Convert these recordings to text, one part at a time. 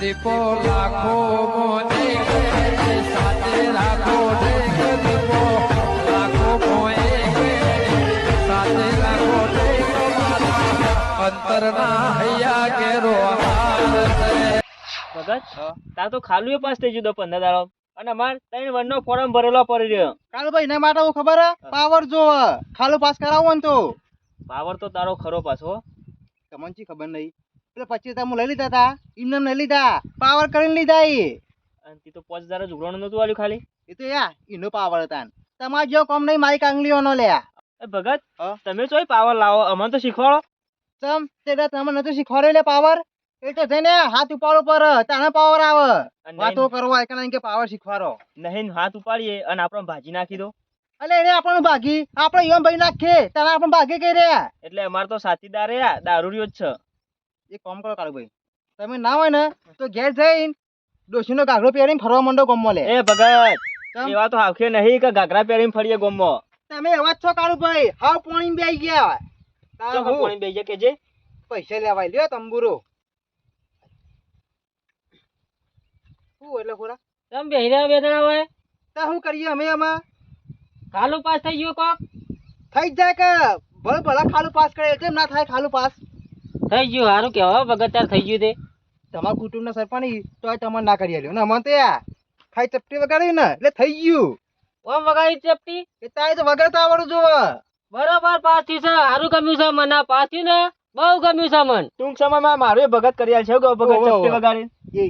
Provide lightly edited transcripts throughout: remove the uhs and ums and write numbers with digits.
દીપો લાખો મોને સાથે રાખો દીપો લાખો મોએ સાથે રાખો અંતરના હૈયા કેરો ભગત તાર તો ખાલું પાસ થઈ ગયું 15 દાડો અને અમાર 3 વનનો ફોર્મ ભરેલો પડી રહ્યો. કાલ ભાઈ ને માટે હું ખબર હે પાવર જો ખાલો પાસ કરાવો ને તો પાવર તો તારો ખરો પાછો. તમને ચી ખબર નહીં એટલે 25 હું લઈ લીધા તા એમને નહીં લીધા પાવર કરીને લીધા અને તી તો 5000 જુગરાનું નતું આલ્યું ખાલી. એ તો યા એનો પાવર હતા તમાર જો કોમ નહીં મારી કાંગલીઓનો લે એ ભગત તમે ચોય પાવર લાવો અમને તો શીખવાડો. ચમ તે તમે નતું શીખવાડે લે પાવર એ તો જઈને હાથ ઉપાડો પર તાણે પાવર આવે વાતો કરવા કારણ કે પાવર શીખવાડો નહીં હાથ ઉપાડીએ અને આપણે ભાજી નાખી દો અલે એને આપણને ભાગી આપણે એમ ભાઈ નાખીએ તારે આપણે ભાગે કઈ રહ્યા એટલે અમાર તો સાથીદાર રહ્યા દારૂડિયો જ છે. એક કામ કરો કાળુ ભાઈ તમે ના હોય ને તો ઘેર જઈને ડોશીનો ગાઘરો પહેરીને ફરવા માંડો ગમમાં લે. એ ભગત એવા તો હાવખે નહીં કે ઘાઘરા પહેરીને ફરીએ ગોમમાં. તમે એવા જ છો કાળુ ભાઈ હાવ પાણી બેસી ગયા તારે હું પાણી બેજે કે જે પૈસા લેવાય લ્યો તંબુરો શું એટલે ખોરા તમે બેહીરા બેદણા હોય તા શું કરીએ અમે આમાં ખાલું પાસ થઈ ગયું કોક થઈ જ જાય કે ભલે ભલા ખાલું પાસ કરે કેમ ના થાય ખાલું પાસ થઈ ગયું સારું કેવા ભગત તાર થઈ ગયું તે તમારા કુટુંબના સરપંચ તોય તમને ના કરી આલ્યો ને અમને તો યાર ખાઈ ચપટી વગાડ્યું ને એટલે થઈ ગયું ઓમ વગાડી ચપટી એ તારે તો વગાડતા આવડું જોવે બરોબર પાસ થયું છે સારું ગમ્યું છે મને પાસ થયું ને બહુ ગમ્યું છે મન. ટૂંક સમયમાં મારું ભગત કરી આલ છે ભગત ચપટી વગાડી એ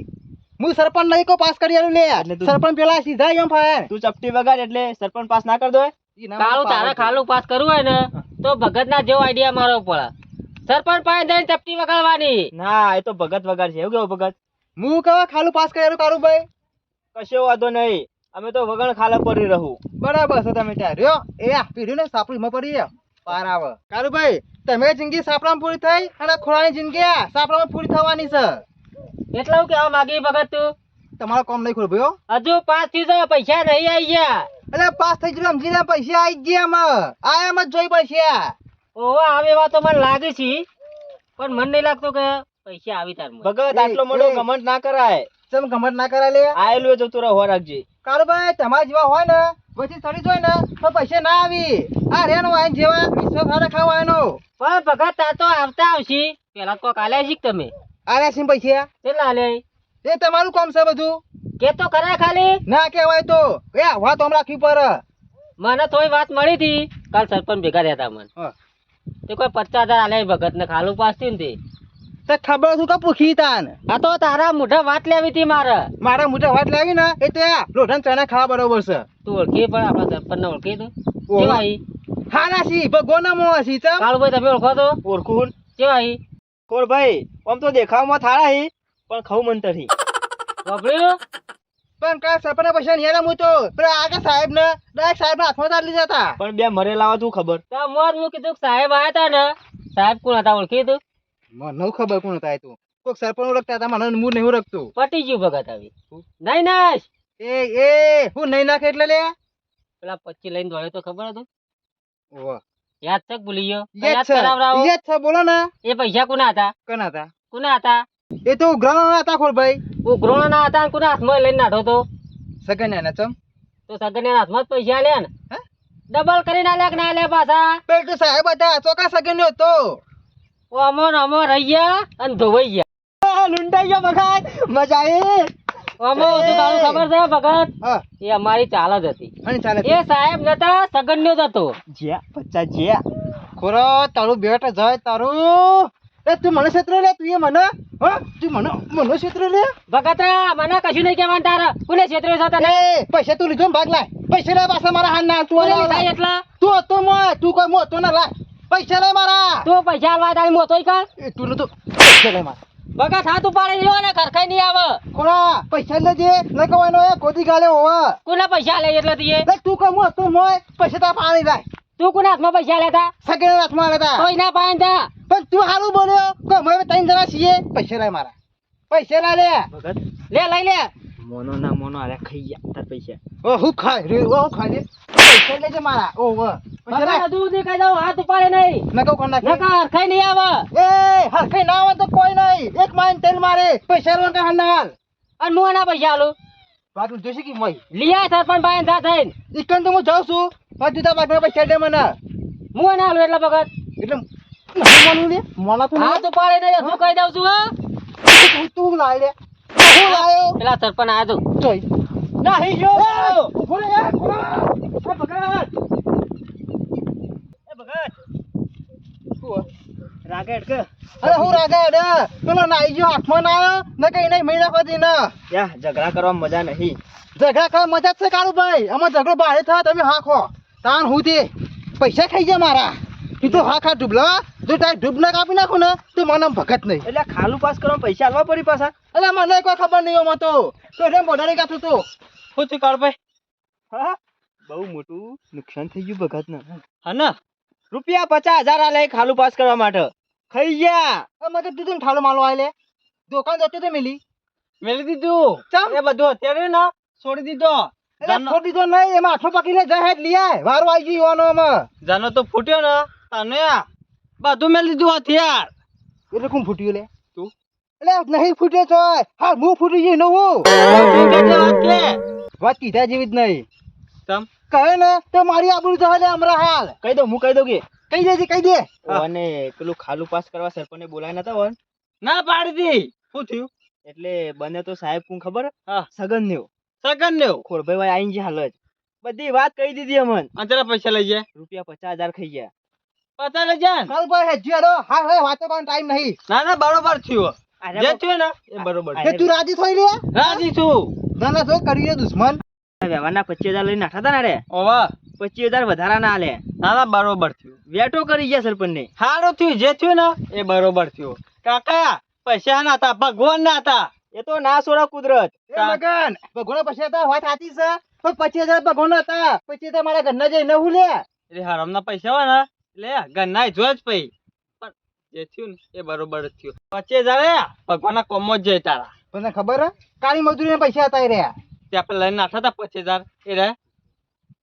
હું સરપંચ નહીં કો પાસ કરી આલું લે સરપંચ પેલા સીધા એમ ફાયર તું ચપટી વગાડ એટલે સરપંચ પાસ ના કર દો. કાળું તારે ખાલું પાસ કરવું હોય ને તો ભગત ના જેવો આઈડિયા મારવો પડે. સરપંચ પાસે જઈને ચપટી વગાડવાની ના એ તો ભગત વગાડ છે એવું કેવું ભગત હું કવા ખાલું પાસ કરી આલું કાળું ભાઈ કશો વાંધો નહીં અમે તો વગણ ખાલા પડી રહું. બરાબર છે તમે ત્યાં રહ્યો એ આ પીઢ્યું ને સાપડીમાં પડી પાર આવે કાળું ભાઈ તમે જિંદગી સાપડામાં પૂરી થઈ અને ખોરાની જિંદગી સાપડામાં પૂરી થવાની છે એટલે હું કેવા માંગી ભગત તું તમારો કામ નહીં ખોલ ભાઈઓ હજુ પાસ થયું છે પૈસા નહીં આવી ગયા એટલે પાસ થઈ ગયું સમજીને પૈસા આવી ગયા આમ જ જોઈ પૈસા ઓહો આવે એવા તો મને લાગે છે પણ મને નહીં લાગતું કે પૈસા આવી તાર ભગત આટલો મોટો કમેન્ટ ના કરાય. ચમ ગમત ના કરાય લે આયેલું જતું રહો રાખજે. કાળુભાઈ તમારા જેવા હોય ને પછી ચડી જોય ને તો પૈસા ના આવી આ રેનો વાઈન જેવા વિશ્વાસ હારે ખાવા એનો પણ ભગત તાર તો આવતા આવશે પેલા કોક આલ્યા છે તમે આરે સિંહ પૈસા કેટલા આલે એ તમારું કામ છે બધું કે તો કરે ખાલી ના કહેવાય તો એ વાત આમ રાખવી પર મને થોડી વાત મળી હતી કાલ સરપંચ ભેગા રહ્યા હતા મને તે કોઈ 50,000 આલે ભગત ને ખાલું પાસ થયું ને તે ખબર શું કે પૂછી તાન આ તો તારા મોઢા વાત લેવી હતી મારે મારા મોઢા વાત લાવી ને એ તો લોઢા ચણા ખાવા બરોબર છે તું ઓળખી પણ આપણા સરપંચ ને ઓળખી તું કેવાય હારા સી ભગવાના મોં સી ચમ કાળુભાઈ તમે ઓળખો તો ઓળખું કેવાય કોર ભાઈ આમ તો દેખાવમાં થાળા હી પણ ખાવ મંતરી વાપર્યું પણ કા સરપંચ પૈસા નહીં આલા હું તો પેલા આગળ સાહેબ ને ડાયરેક્ટ સાહેબ ના હાથમાં તાર લીધા હતા પણ બે મરેલા તું ખબર તા મોર હું કીધું સાહેબ આયા તા ને સાહેબ કોણ હતા ઓળખી તું મને ખબર કોણ હતા તું કોક સરપંચ ઓળખતા હતા મને હું નહીં ઓળખતું પટી ગયું ભગત આવી નહીં નાશ એ હું નહીં નાખે એટલે લે પેલા 25 લઈને દોડ્યો તો ખબર હતું ઓવા યાદ છે ભૂલી ગયો યાદ છે બોલો ને એ પૈસા કોના હતા કોના હતા કોના હતા એ તો ઉઘરાણા હતા ખોર ભાઈ ઉઘરાણા ના હતા કોના હાથમાં લઈને નાઠો તો સગન્યા ના ચમ તો સગન્યા હાથમાં જ પૈસા લે ને ડબલ કરીને આલ્યા કે ના આલ્યા પાછા પેલ તો સાહેબ હતા ચોકા સગન્યો તો ઓ અમો રહી ગયા અને ધોવાઈ ગયા લૂંટાઈ ગયો ભગત મજા આવી અમો તો તારું ખબર છે ભગત એ અમારી ચાલ જ હતી અને ચાલે એ સાહેબ નતા સગન્યો જ હતો જ્યા 50 જ્યા ખોરો તારું બેટ જાય તારું એ તું મને ક્ષેત્ર લે તું એ મને તું મને ક્ષેત્ર લે ભગતરા મને કશું નહીં કહેવાનું તારે કોને ક્ષેત્ર છે તને પૈસા તું લીધો ભાગ લાય પૈસા લે પાછા મારા હાથ ના તું થાય એટલા તું હતો મોય તું કોઈ મોતો ના લાય પૈસા લે મારા તું પૈસા આલવા તારી મોતોય કર તું તો પૈસા લે મારા ભગત હાથ ઉપાડી લ્યો ને ખરખાઈ નહીં આવે ખોરા પૈસા લેજે ન કહેવાનો એ ગોદી ગાલે હોવા કોને પૈસા લે એટલે તીએ તું કોઈ મોતો મોય પૈસા તા પાણી લાય તું કોના હાથમાં પૈસા લેતા સગેના હાથમાં લેતા કોઈ ના પાય તા પણ તું હારું બોલ્યો કે અમે 3 જણા છીએ પૈસા લે મારા પૈસા લે ભગત લે લઈ લે મોનો ના મોનો આરે ખાઈ ગયા તાર પૈસા ઓ હું ખાય રે ઓ ખાય રે પૈસા લેજે મારા ઓ વ પૈસા રાખ. બધું દેખાઈ જાવ હાથ ઉપાડે નહીં નકો કોણ નાખે નકર ખાઈ નહીં આવે એ હરખે ના આવે તો કોઈ નહીં એક માઈન તેલ મારે પૈસા રોન કા હાલ અને હું ના પૈસા આલું વાત જોશે કે મય લીયા સરપંચ ભાઈ જા થઈને ઈકન તો હું જાઉં છું પણ તું તાર બાગના પૈસા દે મને હું ના આલું એટલે ભગત એટલે નહીં માનું લે મોના તો હાથ ઉપાડે નહીં હું કહી દઉં છું હો તું લાય લે હું લાયો પેલા સરપંચ આ જો જોઈ નહીં જો ઉભો રે ભગત રાગેટ કે અરે હું રાગા પેલો નાઈ ગયો હાથમાં ના આવ્યો ને કઈ નહીં મહિના પછી ને યા ઝઘડા કરવામાં મજા નહીં ઝઘડા કરવા મજા જ છે કાળુભાઈ આમાં ઝઘડો બહાર થાય તમે હા ખો તાન હું તે પૈસા ખાઈ ગયા મારા તું તો હા ખા ડૂબલા જો તારે ડૂબ ના કાપી નાખું ને તો મને ભગત નહીં એટલે ખાલું પાસ કરવા પૈસા આલવા પડી પાછા અરે મને કોઈ ખબર નહીં એમાં તો રેમ બોડાની કાઠું તો શું થયું કાળભાઈ હા બહુ મોટું નુકસાન થઈ ગયું ભગત ને હા ને રૂપિયા 50,000 આલે ખાલું પાસ કરવા માટે ખાઈ ગયા મગર દીધું ઠાલો માલો આલે દુકાન જતો તો મેલી દીધું ચમ એ બધું અત્યારે ના છોડી દીધો એટલે છોડી દીધો નહીં એમાં આઠો પકડી લે જાય હેડ લઈ આય વારો આવી ગયો આનો આમાં જાનો તો ફૂટ્યો ને તને બધું મેલી દીધું હથિયાર એટલે કોણ ફૂટ્યું લે તું એટલે નહીં ફૂટ્યો ચોય હા હું ફૂટી ગઈ નો હું તું કેટલે વાત કે વાત કીધા જેવી જ નહીં તમ કહે ને તો મારી આબરૂ જવા દે હમણાં હાલ કહી દઉં હું કહી દઉં કે કહી દેજે કહી દે અને પેલું ખાલું પાસ કરવા સરપંચને બોલાય નતા વન ના પાડી દી શું થયું એટલે બને તો સાહેબ કોણ ખબર હા સગન નેવ ખોડભાઈ ભાઈ આઈને હાલ જ બધી વાત કહી દીધી અમન અંતરા પૈસા લઈ જાય રૂપિયા 50,000 ખાઈ ગયા 50 લઈ જાય કાલ પર હેજી હેડો હા હવે વાતો કરવાનો ટાઈમ નહીં ના ના બરોબર થયું જે થયું ને એ બરોબર કે તું રાજી થઈ લે રાજી છું ના ના જો કરીએ દુશ્મન વ્યવહારના 25,000 લઈને નાખા હતા ને રે ઓવા 25,000 વધારાના આલે ના ના બરોબર થયું વેટો કરી ગયા સરપંચ ને સારું થયું જે થયું ને એ બરોબર થયું કાકા પૈસા ના હતા ભગવાન ના હતા એ તો ના છોડા કુદરત એ મગન ભગવાન પછી હતા વાત સાચી છે પણ 25,000 ભગવાન હતા પછી તો મારા ઘરના જઈને હું લે એટલે હરામના પૈસા હોય ને એટલે ઘરના જો જ પઈ પણ જે થયું ને એ બરોબર જ થયું 25,000 ભગવાનના કોમો જ જાય તારા તને ખબર હે કાળી મજૂરી પૈસા હતા એ રહ્યા તે આપણે લઈને નાખતા હતા 25,000 એ રે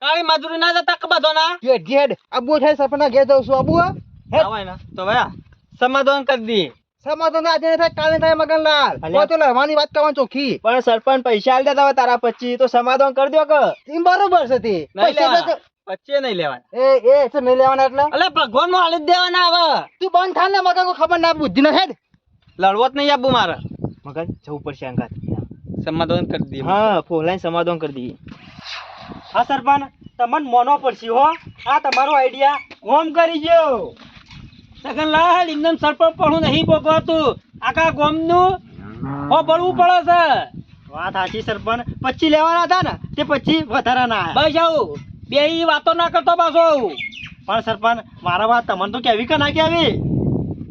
કાળી મજૂરી ના જતા કે બધો ના જેડ જેડ અબુ થાય સપના ઘેર જઉં છું અબુ હોય ને તો ભાઈ સમાધાન કરી દી સમાધાન આજે થાય કાલે થાય મગનલાલ તો લડવાની વાત કરવાની ચોખ્ખી પણ સરપંચ પૈસા આલ દેતા હોય તારા 25 તો સમાધાન કરી દો કે એમ બરોબર છે તે પૈસા 25 નહીં લેવાના એ છે નહીં લેવાના એટલે અલે ભગવાન માં હાલી જ દેવાના આવે તું બંધ થા ને મગન કોઈ ખબર ના બુદ્ધિ ન હેડ લડવો જ નહીં આપવું મારે મગન જવું પડશે અંગાત સમાધાન કરી દઈએ હા ફોલાઈને સમાધાન કરી દઈએ હા સરપંચ તમને મોનો પડશે હો આ તમારો આઈડિયા હોમ કરી ગયો સગનલાલ ઇન્દમ સરપંચ પણ નહીં ભોગવતું આખા ગામનું હો બળવું પડે છે વાત સાચી સરપંચ 25 લેવાના હતા ને તે 25 વધારાના બસ આવું બે વાતો ના કરતો પાછો પણ સરપંચ મારા વાત તમને તો કેવી કે ના કેવી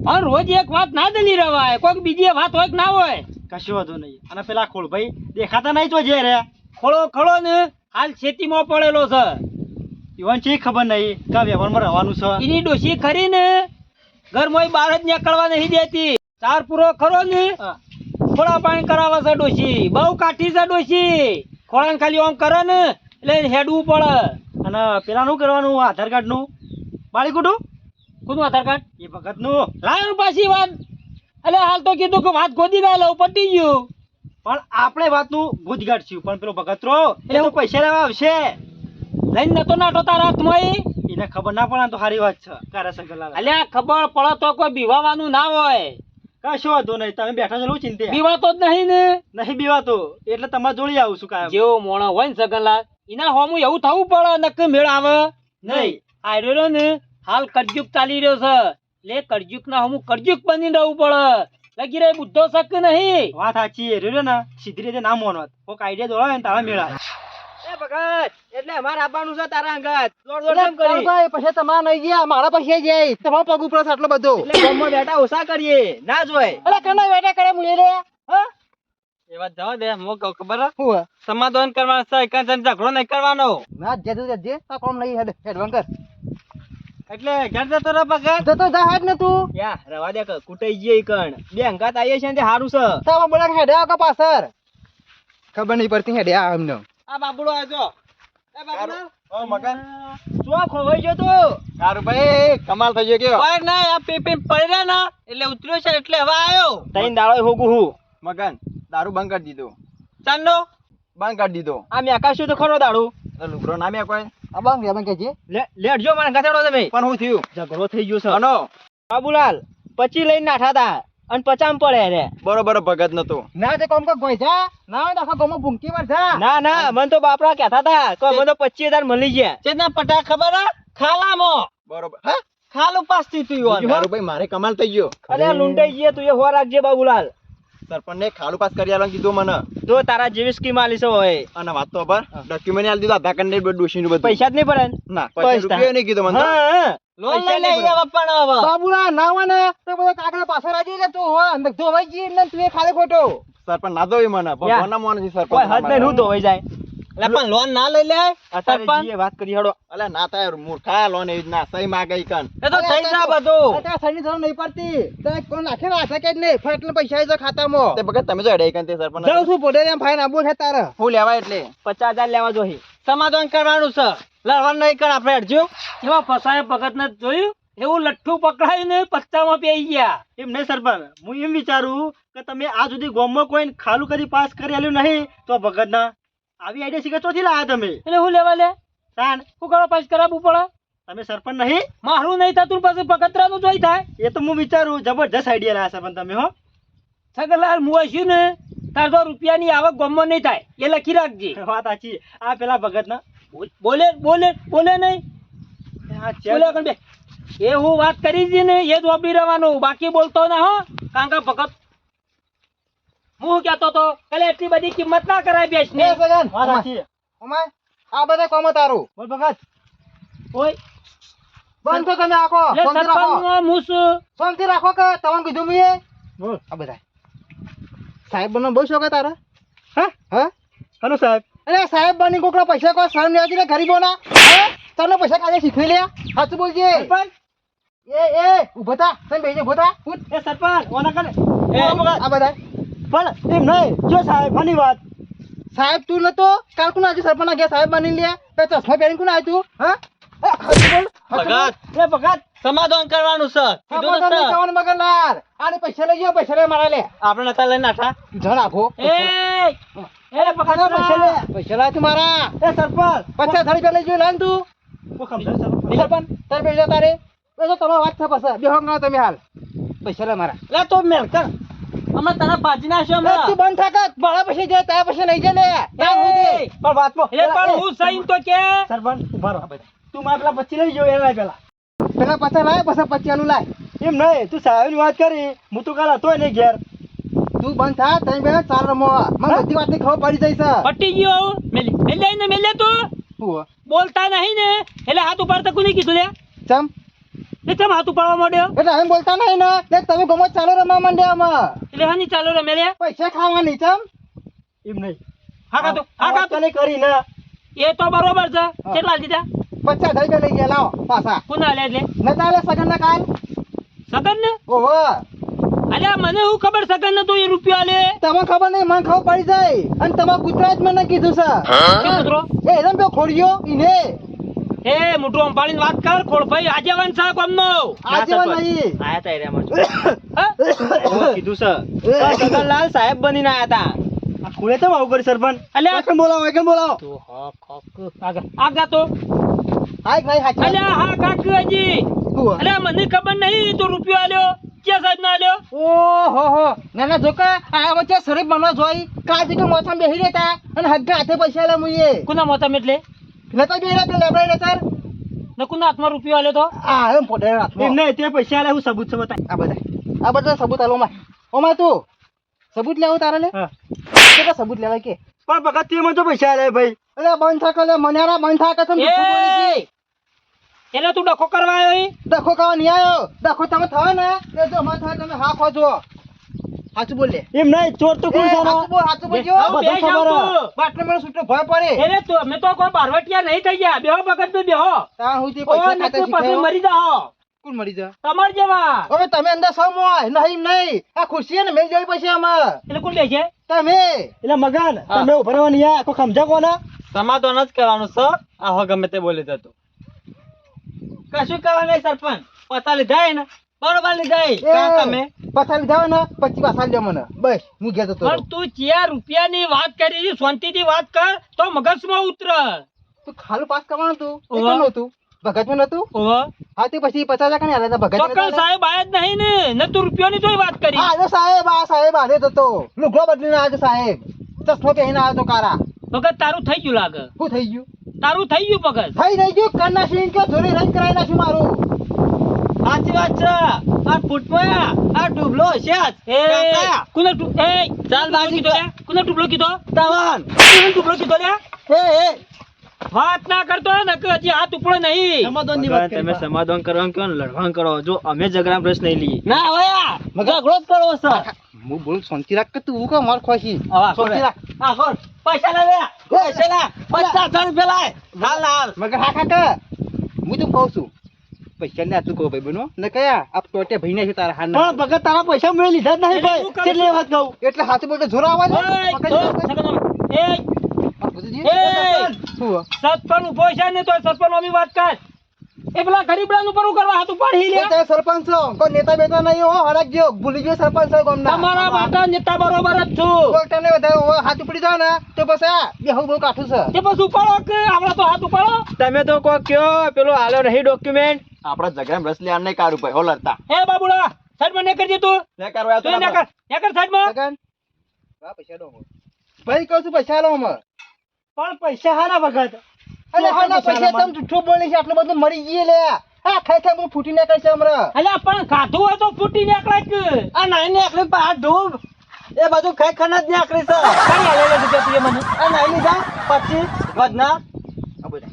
પણ રોજ એક વાત ના દલી રવાય કોઈક બીજી વાત હોય કે ના હોય કશું વાંધો નહીં અને પેલા ખોળભાઈ દેખાતા નહીં તો જે રે ખળો ને હાલ ખેતીમાં પડેલો છે ઈવન છે ખબર નહીં કે વ્યવહારમાં રહેવાનું છે એની ડોશી ખરી ને ઘરમાં બહાર જ નીકળવા નહીં દેતી ચાર પૂરો ખરો ને ખોળા પાણી કરાવે છે ડોશી બહુ કાઠી છે ડોશી ખોળાને ખાલી આમ કરે ને એટલે હેડવું પડે અને પેલા નું કરવાનું આધાર કાર્ડ નું બાળી કુટું કોનું આધાર કાર્ડ એ ભગત નું લાવ પાછી વાત એટલે હાલ તો કીધું કે વાત ગોદી ના લઉં પટી ગયું પણ આપણે વાતનું ભૂજ ગાઢશું પણ પેલો ભગતરો એટલે પૈસા લેવા આવશે લઈને નતો નાટો તારા હાથમાં એને ખબર ના પડે તો સારી વાત છે કારા સગલાલ અલ્યા ખબર પડે તો કોઈ બીવાવાનું ના હોય કશો વાંધો નહીં તમે બેઠા છો ચિંતા બીવાતો જ નહીં ને નહીં બીવાતો એટલે તમારે જોડી આવું છું કાયમ જેવો મોણો હોય ને સગલાલ એના હોમું એવું થવું પડે નક્કી મેળ આવે નહીં આર્યો ને હાલ કરજુક ચાલી રહ્યો છે લે કરજુક ના હોમું કરજુક બની રહેવું પડે લગી રહી બુદ્ધો શક નહીં વાત સાચી રહ્યો ને સીધી રીતે ના મોનત કોક આઈડિયા દોડાવે ને તારા મેળા એ ભગત એટલે અમારે આવવાનું છે તારા અંગત દોડ કેમ કરી ભાઈ પછી તમારા નહીં ગયા મારા પછી જાય તમારો પગ ઉપર આટલો બધો એટલે ગામમાં બેઠા ઓછા કરીએ ના જોય અરે કના બેટા કરે મુએ રે હા એ વાત જવા દે મો ખબર હું સમાધાન કરવાનું છે કંચન ઝઘડો નહીં કરવાનો ના જે આ કોમ નહીં હેડ વંકર એટલે ઘર જતો રે ભગત જતો જા હેડ ને તું યા રવા દે કુટાઈ ગઈ કણ બે અંગાત આવીએ છે ને તે હારું છે તાવા બોલા હેડ આકા પાછર ખબર નહીં પડતી હેડે આ એમને આ બાબુડો આજો એ બાબુડો ઓ મગન શું ખોવાઈ ગયો તું કારું ભાઈ કમાલ થઈ ગયો કેવો ઓય ના આ પીપી પડ્યા ના એટલે ઉતર્યો છે એટલે હવે આયો તઈન દાડો હોગું હું મગન દારૂ બંધ કરી દીધો ચાંદો બંધ કરી દીધો આ મે આકાશું તો ખરો દાડો લુગરો નામે કોઈ બંધ કે છે લેડજો મને ગાથેડો તમે પણ હું થયું ઝઘડો થઈ ગયો છે અનો બાબુલાલ 25 લઈને નાઠા તા અને 50 પડે રે બરોબર ભગત નતો ના તે કોમ કો ગોઈ જા ના આખા ગોમો ભૂંકી વાર જા ના ના મને તો બાપરા કહેતા તા કે મને તો 25000 મળી ગયા ચેતના પટા ખબર આ ખાલામાં બરોબર હા ખાલું પાસથી તું યો મારું ભાઈ મારે કમાલ થઈ ગયો અરે લૂંટાઈ ગયે તું એ હો રાખજે બાબુલાલ સરપંચ ને ખાલું પાસ કરી આલવાનું કીધું મને જો તારા જેવી સ્કીમ આલી છે હોય અને વાત તો પર ડોક્યુમેન્ટ આલી દીધું આધાર કાર્ડ ને ડોશી નું બધું પૈસા જ નહીં પડે ને? ના પૈસા રૂપિયો નહીં કીધું મને તો. હા લોન લઈ લે બાપાનો હવે બાબુલા નાવાને તો બધા કાગળ પાછળ આવી જાય તું હો અંદર ધોવાઈ ગઈ ને તું એ ખાલી ખોટો સરપંચ ના દોય મને ભગવાનના મોન છે સરપંચ કોઈ હદ નહીં હું ધોવાઈ જાય એટલે પણ લોન ના લઈ લે સરપંચ જીએ વાત કરી હડો અલે ના થાય મૂર્ખા લોન એવી ના સહી માંગે કન એ તો થઈ જા બધું અતા સની જરૂર નહીં પડતી તે કોણ નાખે ના શકે જ નહીં ફટલે પૈસા આવી જાય ખાતામાં તે બગત તમે જો એડે કન તે સરપંચ જાઉં છું પોડે એમ ફાઈન આબો છે તારે હું લેવા એટલે 50000 લેવા જોહી સમાધાન કરવાનું છે લડવાનું નહીં કર આપણે અડજો એવા ફસાય ભગત ને જોયું એવું લઠ્ઠું પકડાયું ને પત્તામાં પેઈ ગયા એમ નહીં સરપંચ હું એમ વિચારું કે તમે આ સુધી ગામમાં કોઈ ખાલું કરી પાસ કરી આલ્યું નહીં તો ભગત ના આવી આઈડિયા શીખે ચોથી લાયા તમે એટલે હું લેવા લે તાન હું કરો પાસ કરાવવું પડે તમે સરપંચ નહીં મારું નહીં થતું પછી ભગતરાનું જોઈ થાય એ તો હું વિચારું જબરજસ્ત આઈડિયા લાયા સરપંચ તમે હો સગરલાલ મુઆશી ને તાર તો રૂપિયાની આવક ગામમાં નહીં થાય એ લખી રાખજે વાત સાચી આ પેલા ભગત ના બોલે બોલે બોલે નહીં બોલે કણ બે એ હું વાત કરી હતી ને એ જ વાપરી રહેવાનું બાકી બોલતો ના હો કારણ કે ભગત હું કહેતો તો કાલે એટલી બધી કિંમત ના કરાય બેસ ને સગન વાત સાચી ઓમાય આ બધા કોમ તારું બોલ ભગત ઓય બંધ તો તમે આખો લે શાંતિ રાખો સરપંચ મુસ શાંતિ રાખો કે તમને કીધું મે બોલ આ બધા સાહેબ બનો બહુ શોખ તારા હા હા હલો સાહેબ અરે સાહેબ બની કોકરા પૈસા કોઈ શરમ લેવા દે ગરીબોના તને પૈસા કાલે શીખવી લે સાચું બોલજે એ ઉભો થા તમે બેજે ઉભો થા એ સરપંચ ઓના કરે આ બધા પણ એમ નહીં જો સાહેબ આની વાત સાહેબ તું નતો કાલ કોણ આજે સરપંચ ના ગયા સાહેબ બની લે તો ચશ્મા પહેરીને કોણ આવ્યું તું હા ભગત એ ભગત સમાધાન કરવાનું છે કીધું તો છે મગનલાલ આને પૈસા લઈ ગયો પૈસા લે મારા લે આપણે નતા લઈને નાઠા જણ આપો એ ભગત પૈસા લાય તું મારા એ સરપંચ 50,000 રૂપિયા લઈ ગયો લાન તું સરપંચ તારે પૈસા તારે તો તમારો વાત છે પાછા બેહો ગાવ તમે હાલ પૈસા લે મારા લે તો મેલ કર અમે તને ભાજી નાખ્યો અમે તું બંધ થાક મારા પૈસા જાય તારા પૈસા લઈ જા લે પણ વાતમાં એ પણ હું સહીન તો કે સરપંચ ઉભા રહો તું મારા પેલા 25 લઈ ગયો એના પેલા 50 લાય પછી 25 નું લાય એમ નહીં તું સાહેબની વાત કરી હું તો કાલ હતો નહીં ઘેર તું બંધ થા તઈ બે ચાલ રમો મને બધી વાતની ખબર પડી જાય છે પટી ગયો મેલે તું હું બોલતા નહીં ને એટલે હાથ ઉપાડતા કોને કીધું લે ચમ એ ચમ હાથ ઉપાડવા માંડ્યો એટલે એમ બોલતા નહીં ને લે તમે ગમો ચાલો રમવા માંડ્યા આમાં એટલે હાની ચાલો રે મેલે પૈસા ખાવાની ચમ એમ નહીં હા તને કરી ના એ તો બરોબર છે કેટલા દીધા 50,000 રૂપિયા લઈ ગયા લાવો પાછા કોના લે એટલે ન ચાલે સગન ના કાલ સગન ને ઓહો અલ્યા મને હું ખબર સગન ને તું એ રૂપિયા લે તમને ખબર નહીં મને ખબર પડી જાય અને તમારા કૂતરા જ મને કીધું છે કે કૂતરો એ એરમ બે ખોડિયો ઈને એ મોટું અંબાણી વાત કર ખોડ ભાઈ આજેવાન છે કોમનો આજેવાન નહીં આયા તા એરિયામાં જો કીધું છે સગનલાલ સાહેબ બનીને આયા તા આ ખોળે તો આવું કરી સરપંચ અલ્યા કેમ બોલાવો તો હા આગા તો હાય ભાઈ હાચી અલ્યા હા કાકજી અલ્યા મને ખબર નહીં તું રૂપિયો આલ્યો કે સાહેબ ના આલ્યો ઓહો હો નાના જોકા આ વચ્ચે શરીફ બનવા જોઈ કાજી કે મોસમ બેહી રહેતા અને હગ્ગા હાથે પૈસા લે મુઈએ કોના મોતમ એટલે નતો બેરા પે લેબરાઈ ને સર ને કોના હાથમાં રૂપિયો આલ્યો તો આ એમ પોડે હાથમાં એમ નહીં તે પૈસા આલ્યા હું સબૂત છે બતા આ બધા સબૂત આલો ઓમાં તું સબૂત લેવો તારે લે કેટલા સબૂત લેવાય કે પણ ભગત તે મને તો પૈસા આલ્યા ભાઈ અરે બંધ થા કલે મન્યારા બંધ થા કે તમે જૂઠું બોલી છે એટલે તું ડખો કરવા આવ્યો ઈ ડખો કાવા નહીં આવ્યો ડખો તમે થયો ને એ જો મત થાય તમે હા ખોજો સાચું બોલ લે એમ નહીં ચોર તો કોણ છે સાચું બોલજો બધું ખબર બાટલે મને છૂટો ભય પડે એટલે તો મેં તો કોઈ બારવટિયા નહીં થઈ ગયા બેહો ભગત ને બેહો તા હું તે ઓ પૈસા નતું ખાતે પછી શીખ્યો મરી જાઓ કોણ મરી જા તમાર જેવા હવે તમે અંદર સૌ મોય નહીં આ ખુરશી ને મેલ જોઈ પછી આમાં એટલે કોણ લે છે તમે એટલે મગન તમે ઉભા રહેવાની આ કોઈ સમજા કોના સમાધાન જ કરવાનું છે આ હો ગમે તે બોલી જતો કશું કરવા નહીં સરપંચ પતા લીધા ને બરોબર લીધા તમે પાછા લીધા ને 25 પાછા લ્યો મને બસ હું ઘેર જતો પણ તું 4 રૂપિયાની વાત કરી શાંતિથી વાત કર તો મગજમાં ઉતર તું ખાલું પાસ કરવાનું તું એ કોનું હતું ભગતમાં નતું ઓહો હા તે પછી 50,000 કને આલ્યા હતા ભગત ચોક્કસ સાહેબ આયા જ નહીં ને તું રૂપિયાની તોય વાત કરી આ સાહેબ આને તો લુગડો બદલીને આવ્યો સાહેબ ચશ્મો પહેરીને આવ્યો તો કારા ભગત તારું થઈ ગયું લાગે શું થઈ ગયું તારું થઈ ગયું ભગત થઈ નહીં ગયું કન્ના સિંહ કે જોરે રન કરાવી નાખ્યું મારું સાચી વાત છે આ ફૂટમાં આ ડૂબલો છે કોને ચાલ બાજી કોને ડૂબલો કીધો તવાન કોને ડૂબલો કીધો લે એ વાત ના કરતો ને કે હજી હાથ ઉપડો નહીં સમાધાનની વાત કરી તમે સમાધાન કરવાનું કેવું લડવાનું કરો જો અમે ઝઘડા પ્રશ્ન નહીં લઈએ ના હવે ઝઘડો જ કરવો છે હું બોલું શાંતિ રાખ કે તું કે માર ખોશી આવા શાંતિ રાખ હા ખોર પૈસા લે પૈસા લે 50,000 રૂપિયા લાય હાલ હાલ મગર હા કાકા હું તો કહું છું પૈસા લે તું કહો ભાઈ બનો ને કયા આપ ટોટે ભાઈને છે તારા હાલ પણ ભગત તારા પૈસા મેં લીધા જ નહીં ભાઈ કેટલી વાત કહું એટલે હાથે બોલતો જોર આવે ને સતપન ઉભો છે ને તો સતપન અમી વાત કર એ પેલા ગરીબડા નું પરું કરવા હાથ ઉપાડી લે તે સરપંચ છો કોઈ નેતા બેતા નહીં હો હરકજો ભૂલી ગયો સરપંચ છો ગામના તમારા માટે નેતા બરોબર જ છું કોઈ તને વધારે હાથ ઉપડી જાવ ને તો પછી બે હું બહુ કાઠું છે તે પછી ઉપાડો કે આપણે તો હાથ ઉપાડો તમે તો કો કયો પેલો આલો નહીં ડોક્યુમેન્ટ આપણા ઝઘડા રસ લેવા નહીં કાઢું ભાઈ હો લડતા એ બાબુડા સાઈડ માં ને કરજે તું ને કરવા તું ને કર સાઈડ માં લગન આ પૈસા દો ભાઈ કહું છું પૈસા લો અમે પણ પૈસા હારા વગત અરે હાના પૈસા તમે જૂઠું બોલી છે આટલું બધું મરી ગયે લે આ ખાઈ હું ફૂટી નાખે છે હમણાં અલ્યા પણ ખાધું હોય તો ફૂટી નીકળે કે આ નાઈ નીકળે પણ આ ડૂબ એ બધું ખાઈ ખાના જ નીકળે છે કઈ આલે છે તું મને આ નાઈ લીધા 25 વધના આ બધા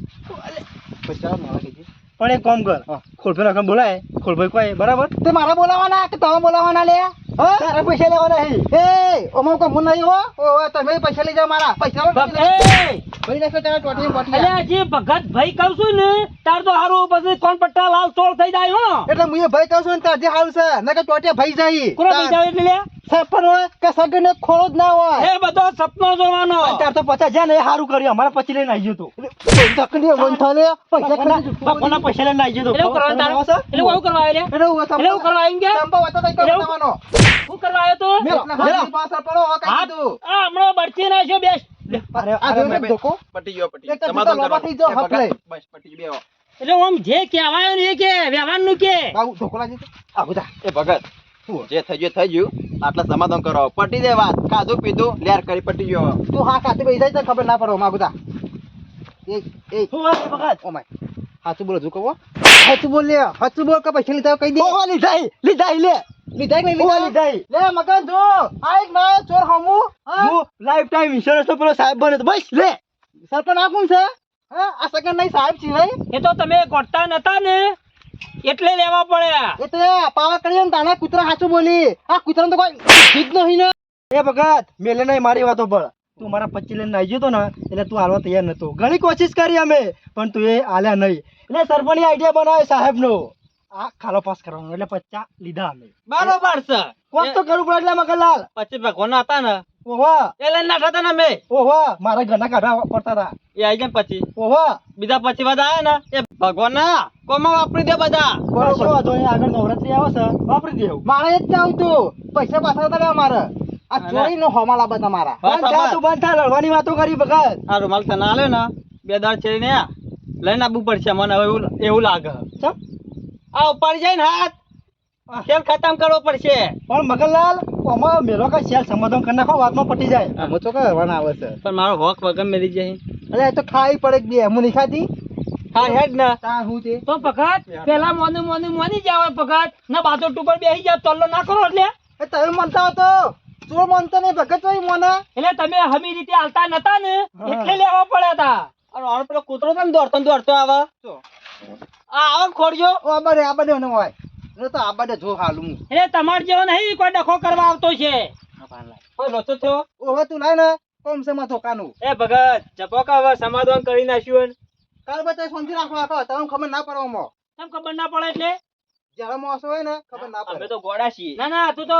પૈસા મારા કીધી પણ એક કામ કર ખોલભાઈ રકમ બોલાય ખોલભાઈ કોઈ બરાબર તે મારા બોલાવાના કે તમે બોલાવાના લે હા તારા પૈસા લેવાના હે એ ઓમો કો મુન નહીં હો ઓ તમે પૈસા લઈ જાઓ મારા પૈસા લો ભાઈ નાખો તારા ટોટી બોટી અલ્યા જે ભગત ભાઈ કહું છું ને તાર તો હારું પછી કોણ પટ્ટા લાલ ચોળ થઈ જાય હો એટલે હું એ ભાઈ કહું છું ને તાર જે હાલ છે ન કે ટોટી ભાઈ જાય કોનો ભાઈ જાય એટલે લે સપન હોય કે સગને ખોળો જ ના હોય એ બધો સપનો જોવાનો તાર તો 50,000 ને હારું કર્યું અમારા પછી લઈને આવી ગયો તો તકની વંથાલે પૈસા પૈસા લઈને આવી ગયો એટલે કરવા તાર એટલે હું કરવા આવ્યો એટલે હું કરવા આવી ગયા સંપા વતા તઈ કરવાનો હું કરવા આવ્યો તો મેલા પાછળ પડો આ કઈ દીધું આ હમણાં બરતી ના છે બેસ અરે આ જો ધોકો પટી ગયો પટી એક તો લોબા થઈ જાવ હપ લે બસ પટી બેહો એટલે આમ જે કહેવાય ને એ કે વ્યવહાર નું કે બાબુ ધોકો લાગી આ બધા એ ભગત જે થઈ ગયું આટલા સમાધાન કરો પટી દે વાત ખાધું પીધું લેર કરી પટી ગયો તું હા કાતે બેસી જાય તો ખબર ના પડો માં બધા એ હું વાત ભગત ઓ માય હાચું બોલો જો કહો હાચું બોલ લે હાચું બોલ કે પૈસા લીધા કહી દે ઓ લીધા લે લીધા નહીં લીધા લે મગન જો આ એક ના ચોર હમુ હું લાઈફ ટાઈમ ઇન્સ્યોરન્સ તો પેલો સાહેબ બને તો બસ લે સરપંચ આ કોણ છે હા આ સગન નહીં સાહેબ છે ભાઈ એ તો તમે ગોઠતા નતા ને એટલે લેવા પડ્યા એ તો પાવા કરી ને તાના કૂતરા હાચું બોલી આ કૂતરાને તો કોઈ જીત નહીં ને એ ભગત મેલે નહીં મારી વાતો પર તું મારા 25 લઈને આવી ગયો તો ને એટલે તું હાલવા તૈયાર નતો ઘણી કોશિશ કરી અમે પણ તું એ હાલ્યા નહીં એટલે સરપંચની આઈડિયા બનાવે સાહેબનો આ ખાલો પાસ કરવાનો એટલે 50 લીધા અમે બરોબર છે કોક તો કરવું પડે એટલે મગનલાલ પછી ભગવાન હતા ને ઓહો એ લઈને નાઠા હતા ને અમે ઓહો મારા ઘરના કાઢવા પડતા હતા એ આવી ગયા પછી ઓહો બીજા પછી બધા આયા ને એ ભગવાન ના કોમાં વાપરી દે બધા બરોબર વાંધો નહીં આગળ નવરાત્રી આવે છે વાપરી દેવું મારે જ ચાવું તું પૈસા પાછા હતા મારે આ ચોરી નો હોમાલા બધા તમારા બંધ થા લડવાની વાતો કરી ભગત આ રૂમાલ તને આલે ને 2 દાડ છે ને લઈને આવવું પડશે મને હવે એવું લાગે ચમ આ ઉપાડી જાય ને હાથ ખેલ ખતમ કરવો પડશે પણ મગનલાલ આમાં મેલો કા સેલ સમાધાન કરી નાખો વાતમાં પટી જાય અમે તો કરવાના આવે છે પણ મારો હોક વગર મેલી જાય અરે એ તો ખાઈ પડે બે હું નહીં ખાતી હા હેડ ને તા હું તે તો ભગત પેલા મોની જાવ ભગત ના બાજુ ટુપર બેહી જાવ તલ્લો ના કરો એટલે એ તમે મનતા હતો ચોર મનતો નહીં ભગત હોય મોના એટલે તમે હમી રીતે હાલતા નતા ને એટલે લેવા પડ્યા હતા અને ઓર પેલો કૂતરો તો દોડતો આવે આ ખોડ્યો આ બડે ન હોય એ તો આ બડે જો હાલું એટલે તમાર જેવો નહીં કોઈ ડખો કરવા આવતો છે કોઈ લોચો થયો ઓહો તું લાય ને કોમ સે માં ધોકાનું એ ભગત ચપોકા હવે સમાધાન કરી નાખ્યું કાલ બતા શાંતિ રાખવા આખો તમને ખબર ના પડો મો તમ ખબર ના પડે એટલે જરા માણસો હોય ને ખબર ના અમે પડે તો ગોડા છીએ. ના ના તું તો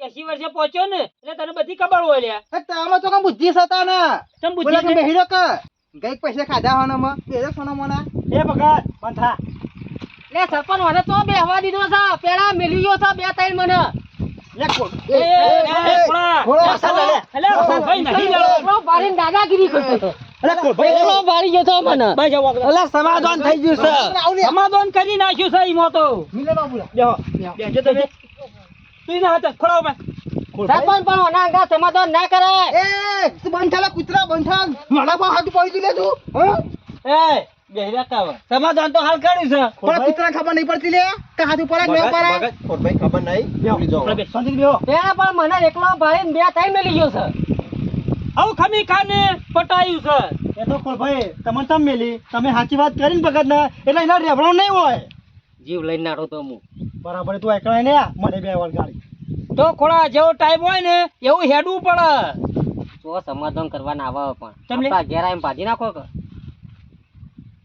80 વર્ષે પહોંચ્યો ને એટલે તને બધી ખબર હોય લ્યા. એ તામાં તો કાં બુદ્ધિ સતા ને તમ બુદ્ધિ બોલા કે છે? બેહી કે ગઈક પૈસા ખાધા હોના માં બેરે સોના મોના એ ભગત બંધા. લે સરપંચ મને તો બેહવા દીધો છે પેલા મેલી ગયો છે 2-3 મને. લે કોણ? એ ખોળા. ખોળા. એ સાલા લે. અલે ભાઈ નહીં લે. એકલો બારીને દાદાગીરી કરતો હતો. અલે કોણ ભાઈ? એકલો બારી ગયો તો મને. ભાઈ જાવ આગળ. અલે સમાધાન થઈ ગયું છે. આવલી સમાધાન કરી નાખ્યું છે ઈમો તો. મિલે માં બોલા બેહો. બેહજો તમે. તું ના હાથ ખોળાવ મે. સરપંચ પણ ઓના અંગા સમાધાન ના કરે. એ તું બંધાલા કૂતરા બંધા મારા પર હાથ પડી લે તું હ એ બેહરા કાવ. સમાધાન તો હાલ કર્યું છે. પણ કૂતરા ખબર નહીં પડતી લે કે હાથ ઉપર જ ન પડે ખોટભાઈ ખબર નહીં ભૂલી જાઓ. આપણે બે શાંતિ બેહો. પેલા પણ મને એકલો બારીને 2-3 મેલી ગયો છે. આવું ખમી ખાને પટાયું છે. એ તો કોણ ભાઈ તમને તમ મેલી તમે સાચી વાત કરીને ભગત ને એટલે એના રેવડો નહીં હોય જીવ લઈને નાડો તો હું. બરાબર તું એકલા ને આ મને બે વાર ગાડી તો ખોળા જેવો ટાઈમ હોય ને એવું હેડવું પડે. તો સમાધાન કરવાના આવે પણ તમને? આપણા ઘેર આવીને ભાજી નાખો કે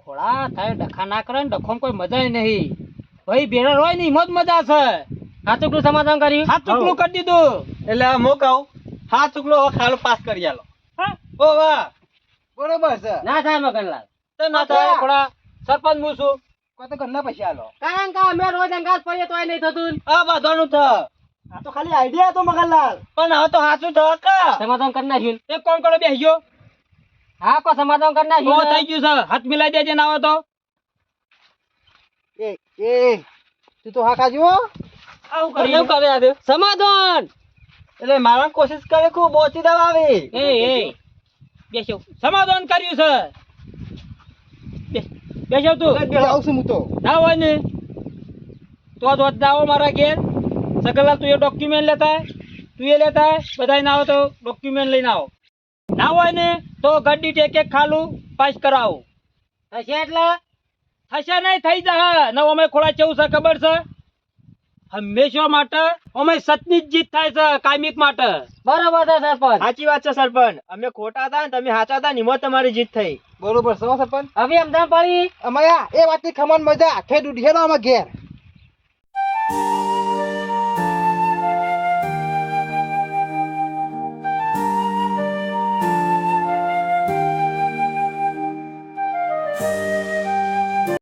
ખોળા થાય ડખા ના કરે ને ડખોમાં કોઈ મજા નહીં. ભાઈ ભેળા હોય ને એમાં જ મજા છે. હાચુકનું સમાધાન કર્યું. હાથ ચૂકલું કરી દીધું. એટલે હું કહું હા ચૂકલો હવે ખાલો પાસ કરી આલો. હા? ઓ વાહ બરોબર છે ના થાય મગનલાલ. તો ના થાય ખોળા. સરપંચ હું છું. કોઈ તો ઘરના પૈસા આલો કારણ કે અમે રોજ અંગાત પડીએ તોય નહીં થતું. આ બાંધવાનું થ. આ તો ખાલી આઈડિયા હતો મગનલાલ પણ હવે તો સાચું થ કા. સમાધાન કરી નાખ્યું. એ કોણ કરો બેસજો. હા કો સમાધાન કરી તો થઈ નાખ્યું. ગયું છે. હાથ મિલાઈ દેજે ના આવે તો. એ તું તો હા ખાજો આવું કરી એવું કરે આ સમાધાન. એટલે મારા કોશિશ કરે ખૂબ બોચી દવા આવી એ બેસો. સમાધાન કર્યું છે. બેસો તું. આવું છું હું તો ના હોય ને તો જ આવો મારા ઘેર. સકલલાલ તું એ ડોક્યુમેન્ટ લેતા આય. તું એ લેતા આય. બધાય ના આવો તો ડોક્યુમેન્ટ લઈને આવો. ના હોય ને તો ગડ્ડી ટેકે ખાલું પાસ કરાવો. થશે એટલે થશે નહીં થઈ જશે. ને અમે ખોળા કેવું છે ખબર છે હંમેશા માટે અમે સતની જ જીત થાય છે કાયમિક માટે. બરોબર છે સરપંચ. સાચી વાત છે સરપંચ અમે ખોટા હતા ને તમે સાચા હતા નિમો તમારી જીત થઈ બરોબર છે હો સરપંચ હવે અમદાવાદ પડી. અમાયા એ વાતની ખમણ મજા ખેડ ઉઠેલો અમે ઘેર